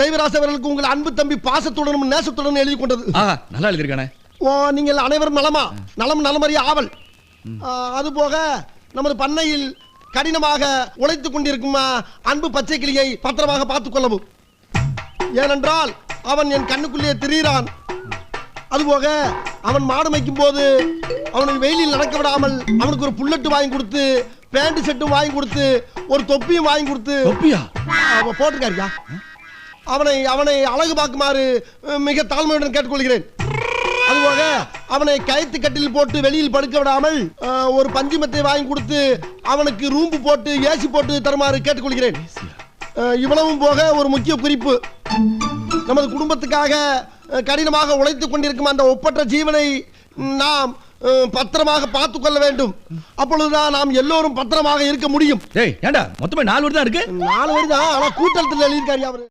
தெய்வராச அவர்களுக்கு உங்கள் அன்பு தம்பி பாசத்துடனும் நேசத்துடனும் எழுதி கொண்டது. நல்லா எழுதிருக்கானே. நீங்கள் அனைவரும் நலமா? நலம் நலமறிய ஆவல். அதுபோக நமது பண்ணையில் கடினமாக உழைத்துக் கொண்டிருக்கும் அன்பு பச்சை கிளியை பத்திரமாக பார்த்துக் கொள்ளவும். ஏனென்றால் அவன் என் கண்ணுக்குள்ளே திரிகிறான். அதுபோக அவன் மாடு மேய்க்கும் போது அவனை வெயிலில் நடக்க விடாமல் அவனுக்கு ஒரு புல்லட்டு வாங்கி கொடுத்து, பேண்ட் செட்டும் வாங்கி கொடுத்து, ஒரு தொப்பியும் வாங்கி கொடுத்து போட்டிருக்காருயா. அவனை அவனை அழகு பார்க்குமாறு மிக தாழ்மையுடன் கேட்டுக்கொள்கிறேன். அதுபோக அவனை கயிற்று கட்டில் போட்டு வெளியில் படுக்க விடாமல் ஒரு பஞ்சுமத்தை வாங்கி கொடுத்து அவனுக்கு ரூம்பு போட்டு ஏசி போட்டு தருமாறு கேட்டுக்கொள்கிறேன். இவ்வளவும் போக ஒரு முக்கிய குறிப்பு, நமது குடும்பத்துக்காக கடினமாக உழைத்துக் கொண்டிருக்கும் அந்த ஒப்பற்ற ஜீவனை நாம் பத்திரமாக பார்த்துக் கொள்ள வேண்டும். அப்பொழுதுதான் நாம் எல்லோரும் பத்திரமாக இருக்க முடியும். மொத்தமே 4 வரி தான் இருக்கு. 4 வரி தான், ஆனா கூட்டத்தில் எழுதியிருக்காரு அவரு.